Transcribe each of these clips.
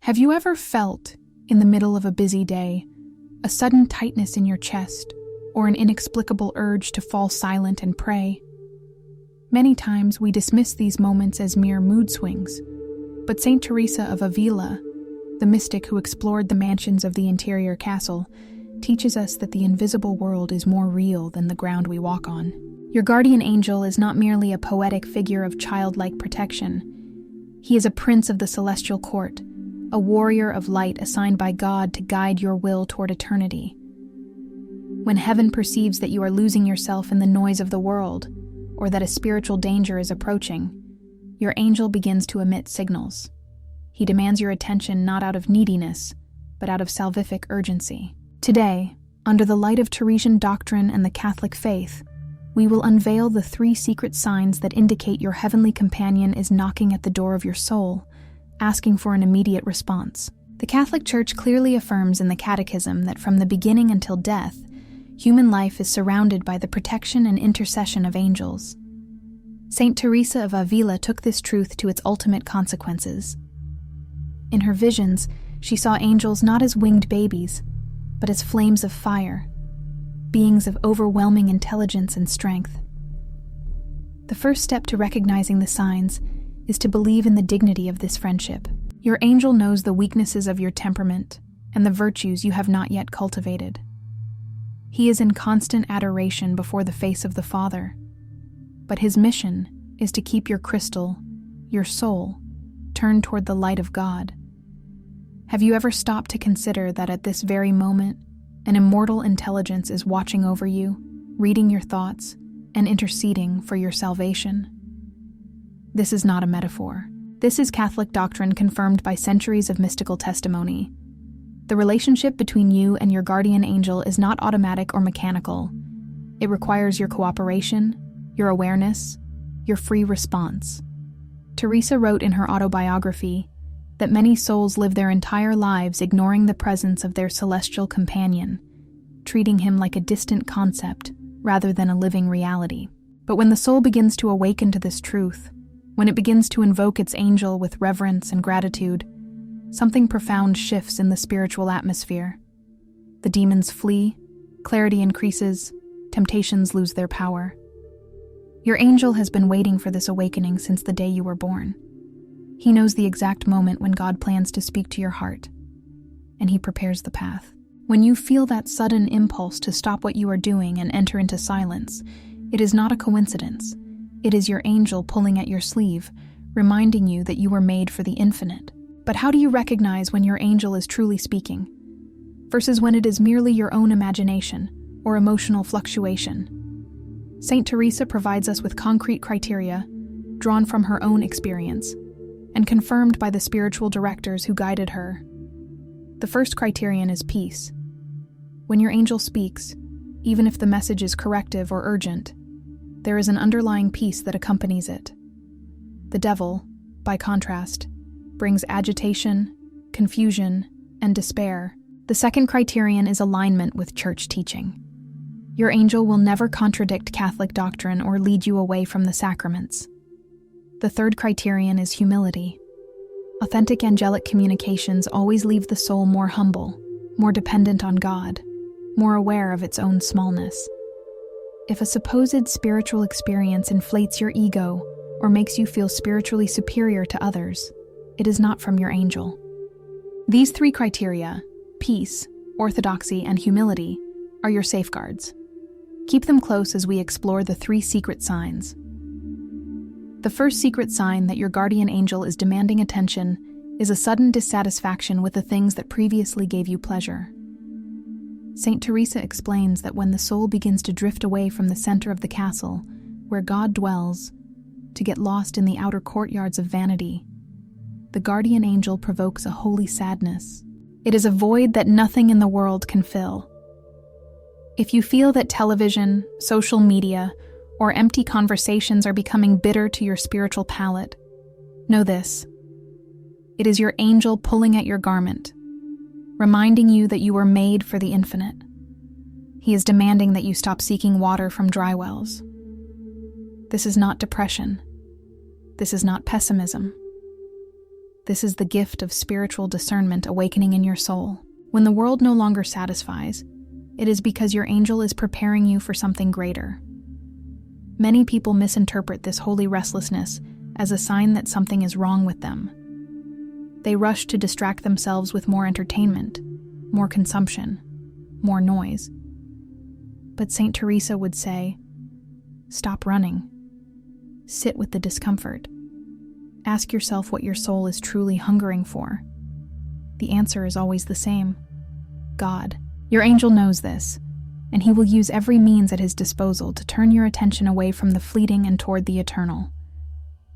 Have you ever felt, in the middle of a busy day, a sudden tightness in your chest or an inexplicable urge to fall silent and pray? Many times we dismiss these moments as mere mood swings, but Saint Teresa of Avila, the mystic who explored the mansions of the interior castle, teaches us that the invisible world is more real than the ground we walk on. Your guardian angel is not merely a poetic figure of childlike protection. He is a prince of the celestial court, a warrior of light assigned by God to guide your will toward eternity. When heaven perceives that you are losing yourself in the noise of the world, or that a spiritual danger is approaching, your angel begins to emit signals. He demands your attention not out of neediness, but out of salvific urgency. Today, under the light of Teresian doctrine and the Catholic faith, we will unveil the 3 secret signs that indicate your heavenly companion is knocking at the door of your soul, asking for an immediate response. The Catholic Church clearly affirms in the Catechism that from the beginning until death, human life is surrounded by the protection and intercession of angels. Saint Teresa of Avila took this truth to its ultimate consequences. In her visions, she saw angels not as winged babies, but as flames of fire, beings of overwhelming intelligence and strength. The first step to recognizing the signs is to believe in the dignity of this friendship. Your angel knows the weaknesses of your temperament and the virtues you have not yet cultivated. He is in constant adoration before the face of the Father, but his mission is to keep your crystal, your soul, turned toward the light of God. Have you ever stopped to consider that at this very moment, an immortal intelligence is watching over you, reading your thoughts, and interceding for your salvation? This is not a metaphor. This is Catholic doctrine confirmed by centuries of mystical testimony. The relationship between you and your guardian angel is not automatic or mechanical. It requires your cooperation, your awareness, your free response. Teresa wrote in her autobiography that many souls live their entire lives ignoring the presence of their celestial companion, treating him like a distant concept rather than a living reality. But when the soul begins to awaken to this truth, when it begins to invoke its angel with reverence and gratitude, something profound shifts in the spiritual atmosphere. The demons flee, clarity increases, temptations lose their power. Your angel has been waiting for this awakening since the day you were born. He knows the exact moment when God plans to speak to your heart, and he prepares the path. When you feel that sudden impulse to stop what you are doing and enter into silence, it is not a coincidence. It is your angel pulling at your sleeve, reminding you that you were made for the infinite. But how do you recognize when your angel is truly speaking, versus when it is merely your own imagination or emotional fluctuation? Saint Teresa provides us with concrete criteria, drawn from her own experience, and confirmed by the spiritual directors who guided her. The first criterion is peace. When your angel speaks, even if the message is corrective or urgent, there is an underlying peace that accompanies it. The devil, by contrast, brings agitation, confusion, and despair. The second criterion is alignment with church teaching. Your angel will never contradict Catholic doctrine or lead you away from the sacraments. The third criterion is humility. Authentic angelic communications always leave the soul more humble, more dependent on God, more aware of its own smallness. If a supposed spiritual experience inflates your ego or makes you feel spiritually superior to others, it is not from your angel. These 3 criteria, peace, orthodoxy, and humility, are your safeguards. Keep them close as we explore the 3 secret signs. The first secret sign that your guardian angel is demanding attention is a sudden dissatisfaction with the things that previously gave you pleasure. Saint Teresa explains that when the soul begins to drift away from the center of the castle, where God dwells, to get lost in the outer courtyards of vanity, the guardian angel provokes a holy sadness. It is a void that nothing in the world can fill. If you feel that television, social media, or empty conversations are becoming bitter to your spiritual palate, know this: it is your angel pulling at your garment, reminding you that you were made for the infinite. He is demanding that you stop seeking water from dry wells. This is not depression. This is not pessimism. This is the gift of spiritual discernment awakening in your soul. When the world no longer satisfies, it is because your angel is preparing you for something greater. Many people misinterpret this holy restlessness as a sign that something is wrong with them. They rush to distract themselves with more entertainment, more consumption, more noise. But Saint Teresa would say, stop running. Sit with the discomfort. Ask yourself what your soul is truly hungering for. The answer is always the same: God. Your angel knows this, and he will use every means at his disposal to turn your attention away from the fleeting and toward the eternal.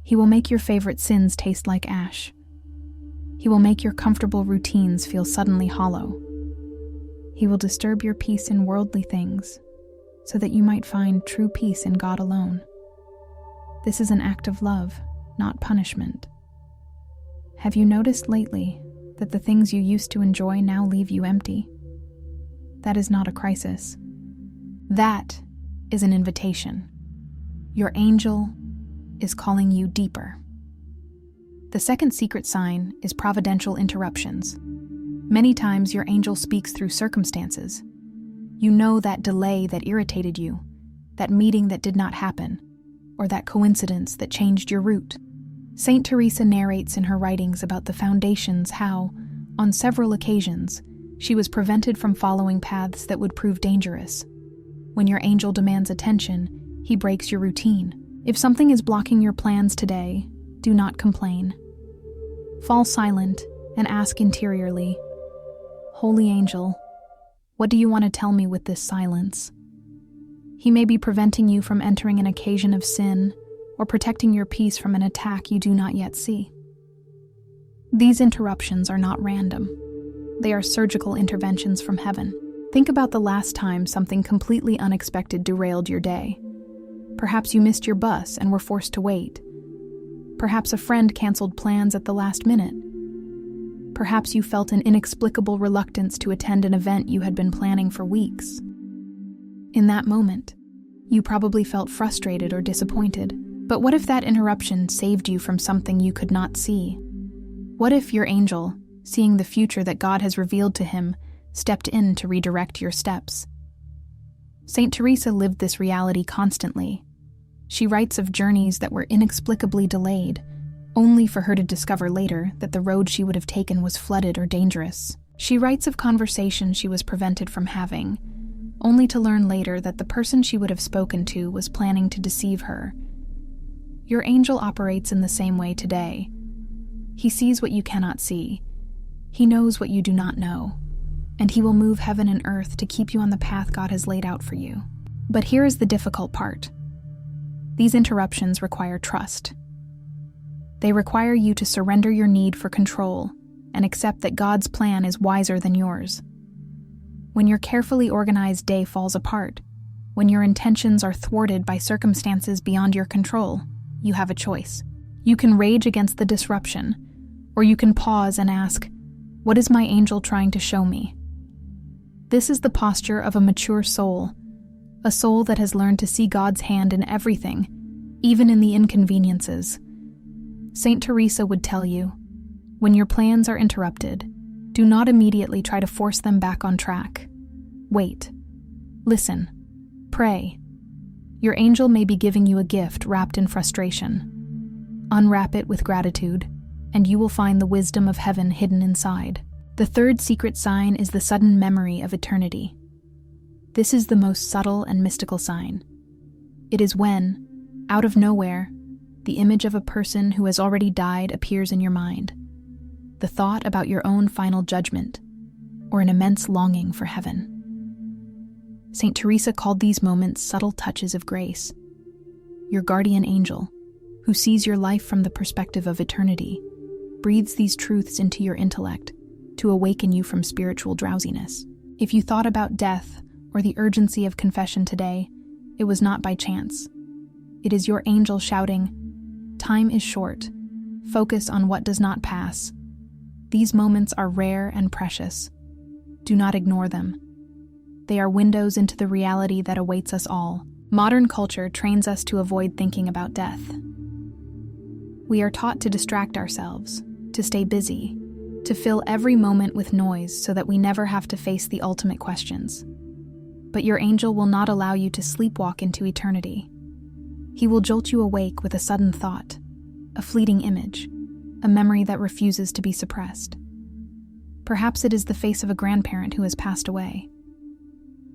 He will make your favorite sins taste like ash. He will make your comfortable routines feel suddenly hollow. He will disturb your peace in worldly things, so that you might find true peace in God alone. This is an act of love, not punishment. Have you noticed lately that the things you used to enjoy now leave you empty? That is not a crisis. That is an invitation. Your angel is calling you deeper. The second secret sign is providential interruptions. Many times your angel speaks through circumstances. You know that delay that irritated you, that meeting that did not happen, or that coincidence that changed your route. Saint Teresa narrates in her writings about the Foundations how, on several occasions, she was prevented from following paths that would prove dangerous. When your angel demands attention, he breaks your routine. If something is blocking your plans today, do not complain. Fall silent and ask interiorly, Holy Angel, what do you want to tell me with this silence? He may be preventing you from entering an occasion of sin or protecting your peace from an attack you do not yet see. These interruptions are not random. They are surgical interventions from heaven. Think about the last time something completely unexpected derailed your day. Perhaps you missed your bus and were forced to wait. Perhaps a friend canceled plans at the last minute. Perhaps you felt an inexplicable reluctance to attend an event you had been planning for weeks. In that moment, you probably felt frustrated or disappointed. But what if that interruption saved you from something you could not see? What if your angel, seeing the future that God has revealed to him, stepped in to redirect your steps? Saint Teresa lived this reality constantly. She writes of journeys that were inexplicably delayed, only for her to discover later that the road she would have taken was flooded or dangerous. She writes of conversations she was prevented from having, only to learn later that the person she would have spoken to was planning to deceive her. Your angel operates in the same way today. He sees what you cannot see. He knows what you do not know, and he will move heaven and earth to keep you on the path God has laid out for you. But here is the difficult part. These interruptions require trust. They require you to surrender your need for control and accept that God's plan is wiser than yours. When your carefully organized day falls apart, when your intentions are thwarted by circumstances beyond your control, you have a choice. You can rage against the disruption, or you can pause and ask, what is my angel trying to show me? This is the posture of a mature soul, a soul that has learned to see God's hand in everything, even in the inconveniences. Saint Teresa would tell you, when your plans are interrupted, do not immediately try to force them back on track. Wait. Listen. Pray. Your angel may be giving you a gift wrapped in frustration. Unwrap it with gratitude, and you will find the wisdom of heaven hidden inside. The third secret sign is the sudden memory of eternity. This is the most subtle and mystical sign. It is when, out of nowhere, the image of a person who has already died appears in your mind. The thought about your own final judgment, or an immense longing for heaven. Saint Teresa called these moments subtle touches of grace. Your guardian angel, who sees your life from the perspective of eternity, breathes these truths into your intellect to awaken you from spiritual drowsiness. If you thought about death or the urgency of confession today, it was not by chance. It is your angel shouting, "Time is short. Focus on what does not pass." These moments are rare and precious. Do not ignore them. They are windows into the reality that awaits us all. Modern culture trains us to avoid thinking about death. We are taught to distract ourselves, to to stay busy, to fill every moment with noise so that we never have to face the ultimate questions. But your angel will not allow you to sleepwalk into eternity. He will jolt you awake with a sudden thought, a fleeting image, a memory that refuses to be suppressed. Perhaps it is the face of a grandparent who has passed away.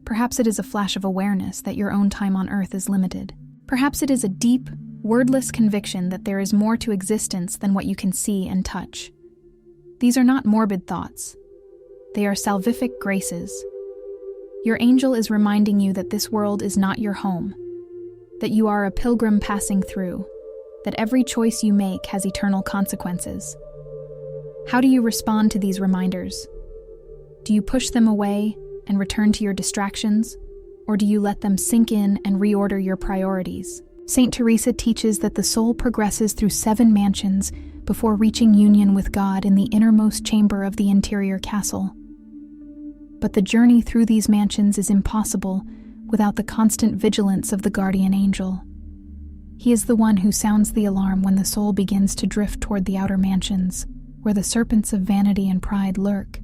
Perhaps it is a flash of awareness that your own time on earth is limited. Perhaps it is a deep, wordless conviction that there is more to existence than what you can see and touch. These are not morbid thoughts. They are salvific graces. Your angel is reminding you that this world is not your home, that you are a pilgrim passing through, that every choice you make has eternal consequences. How do you respond to these reminders? Do you push them away and return to your distractions, or do you let them sink in and reorder your priorities? Saint Teresa teaches that the soul progresses through 7 mansions before reaching union with God in the innermost chamber of the interior castle. But the journey through these mansions is impossible without the constant vigilance of the guardian angel. He is the one who sounds the alarm when the soul begins to drift toward the outer mansions, where the serpents of vanity and pride lurk.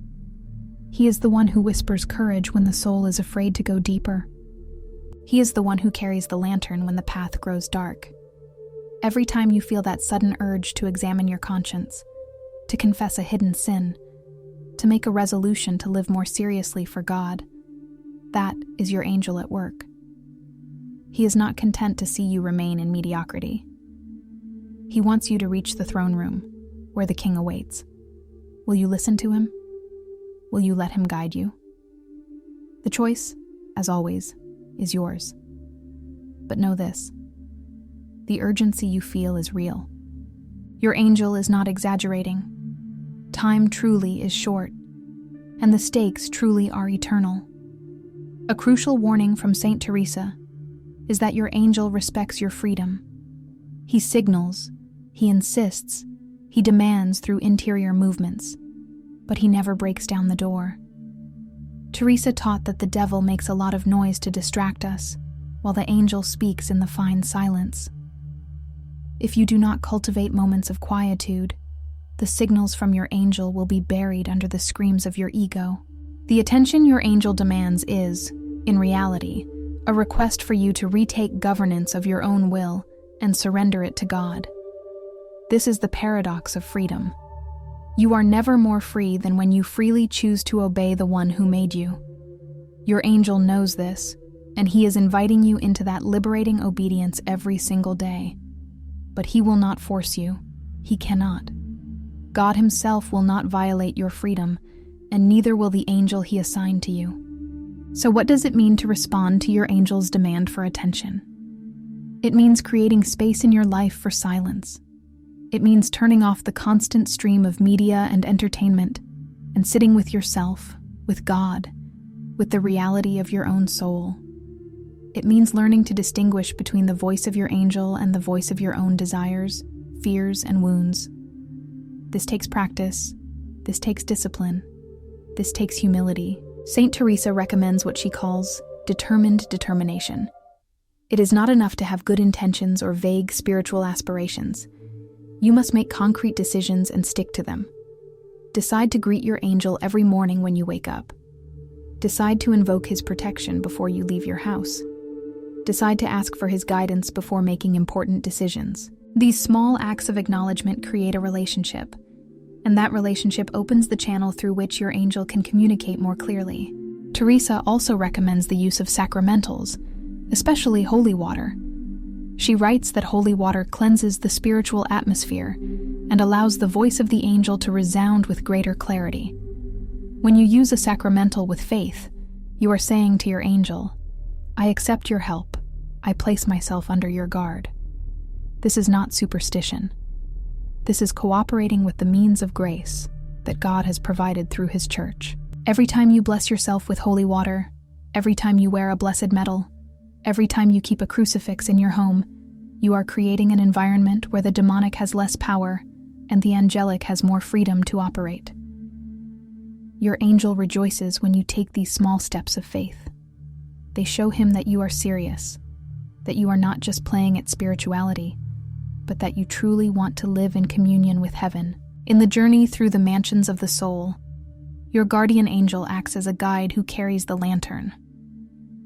He is the one who whispers courage when the soul is afraid to go deeper. He is the one who carries the lantern when the path grows dark. Every time you feel that sudden urge to examine your conscience, to confess a hidden sin, to make a resolution to live more seriously for God, that is your angel at work. He is not content to see you remain in mediocrity. He wants you to reach the throne room, where the king awaits. Will you listen to him? Will you let him guide you? The choice, as always, is yours. But know this: the urgency you feel is real. Your angel is not exaggerating. Time truly is short, and the stakes truly are eternal. A crucial warning from Saint Teresa is that your angel respects your freedom. He signals, he insists, he demands through interior movements, but he never breaks down the door. Teresa taught that the devil makes a lot of noise to distract us, while the angel speaks in the fine silence. If you do not cultivate moments of quietude, the signals from your angel will be buried under the screams of your ego. The attention your angel demands is, in reality, a request for you to retake governance of your own will and surrender it to God. This is the paradox of freedom. You are never more free than when you freely choose to obey the one who made you. Your angel knows this, and he is inviting you into that liberating obedience every single day. But he will not force you. He cannot. God himself will not violate your freedom, and neither will the angel he assigned to you. So what does it mean to respond to your angel's demand for attention? It means creating space in your life for silence. It means turning off the constant stream of media and entertainment and sitting with yourself, with God, with the reality of your own soul. It means learning to distinguish between the voice of your angel and the voice of your own desires, fears, and wounds. This takes practice. This takes discipline. This takes humility. Saint Teresa recommends what she calls determined determination. It is not enough to have good intentions or vague spiritual aspirations. You must make concrete decisions and stick to them. Decide to greet your angel every morning when you wake up. Decide to invoke his protection before you leave your house. Decide to ask for his guidance before making important decisions. These small acts of acknowledgement create a relationship, and that relationship opens the channel through which your angel can communicate more clearly. Teresa also recommends the use of sacramentals, especially holy water. She writes that holy water cleanses the spiritual atmosphere and allows the voice of the angel to resound with greater clarity. When you use a sacramental with faith, you are saying to your angel, "I accept your help. I place myself under your guard." This is not superstition. This is cooperating with the means of grace that God has provided through his church. Every time you bless yourself with holy water, every time you wear a blessed medal, every time you keep a crucifix in your home, you are creating an environment where the demonic has less power and the angelic has more freedom to operate. Your angel rejoices when you take these small steps of faith. They show him that you are serious, that you are not just playing at spirituality, but that you truly want to live in communion with heaven. In the journey through the mansions of the soul, your guardian angel acts as a guide who carries the lantern.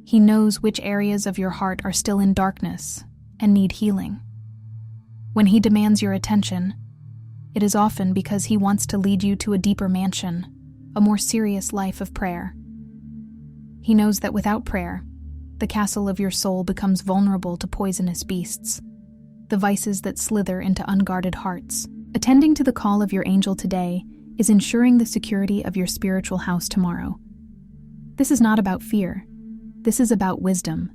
He knows which areas of your heart are still in darkness and need healing. When he demands your attention, it is often because he wants to lead you to a deeper mansion, a more serious life of prayer. He knows that without prayer, the castle of your soul becomes vulnerable to poisonous beasts, the vices that slither into unguarded hearts. Attending to the call of your angel today is ensuring the security of your spiritual house tomorrow. This is not about fear. This is about wisdom.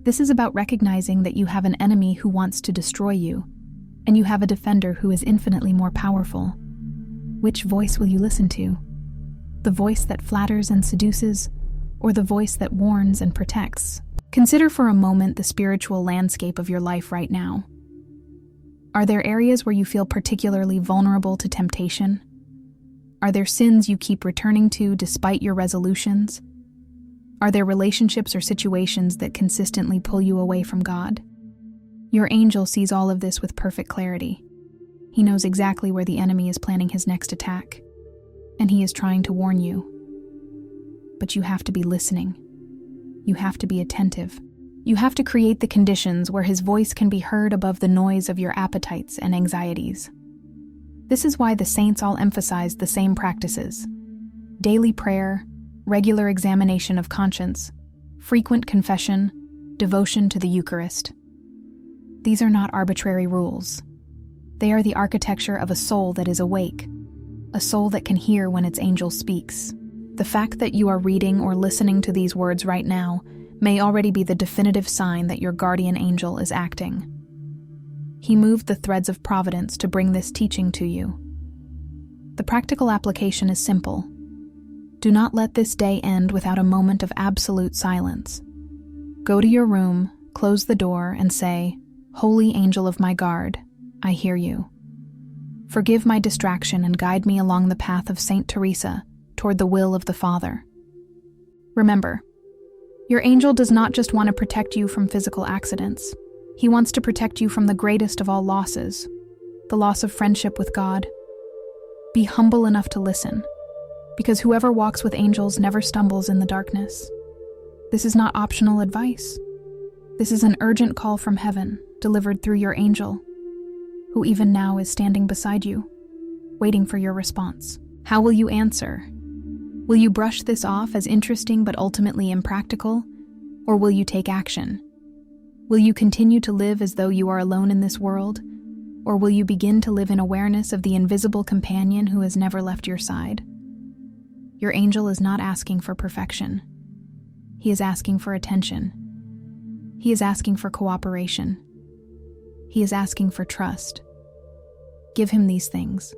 This is about recognizing that you have an enemy who wants to destroy you, and you have a defender who is infinitely more powerful. Which voice will you listen to? The voice that flatters and seduces, or the voice that warns and protects? Consider for a moment the spiritual landscape of your life right now. Are there areas where you feel particularly vulnerable to temptation? Are there sins you keep returning to despite your resolutions? Are there relationships or situations that consistently pull you away from God? Your angel sees all of this with perfect clarity. He knows exactly where the enemy is planning his next attack, and he is trying to warn you. But you have to be listening. You have to be attentive. You have to create the conditions where his voice can be heard above the noise of your appetites and anxieties. This is why the saints all emphasized the same practices: daily prayer, regular examination of conscience, frequent confession, devotion to the Eucharist. These are not arbitrary rules. They are the architecture of a soul that is awake, a soul that can hear when its angel speaks. The fact that you are reading or listening to these words right now may already be the definitive sign that your guardian angel is acting. He moved the threads of providence to bring this teaching to you. The practical application is simple. Do not let this day end without a moment of absolute silence. Go to your room, close the door, and say, "Holy angel of my guard, I hear you. Forgive my distraction and guide me along the path of Saint Teresa toward the will of the Father." Remember, your angel does not just want to protect you from physical accidents. He wants to protect you from the greatest of all losses, the loss of friendship with God. Be humble enough to listen, because whoever walks with angels never stumbles in the darkness. This is not optional advice. This is an urgent call from heaven, delivered through your angel, who even now is standing beside you, waiting for your response. How will you answer? Will you brush this off as interesting but ultimately impractical, or will you take action? Will you continue to live as though you are alone in this world, or will you begin to live in awareness of the invisible companion who has never left your side? Your angel is not asking for perfection. He is asking for attention. He is asking for cooperation. He is asking for trust. Give him these things,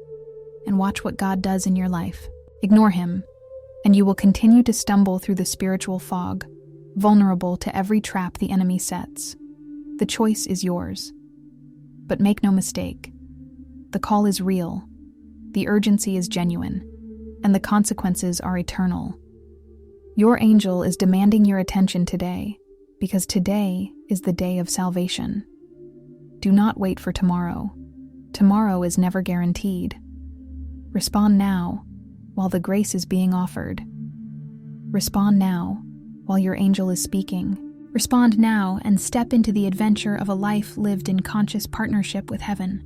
and watch what God does in your life. Ignore him, and you will continue to stumble through the spiritual fog, vulnerable to every trap the enemy sets. The choice is yours. But make no mistake, the call is real, the urgency is genuine, and the consequences are eternal. Your angel is demanding your attention today, because today is the day of salvation. Do not wait for tomorrow. Tomorrow is never guaranteed. Respond now, while the grace is being offered. Respond now, while your angel is speaking. Respond now and step into the adventure of a life lived in conscious partnership with heaven.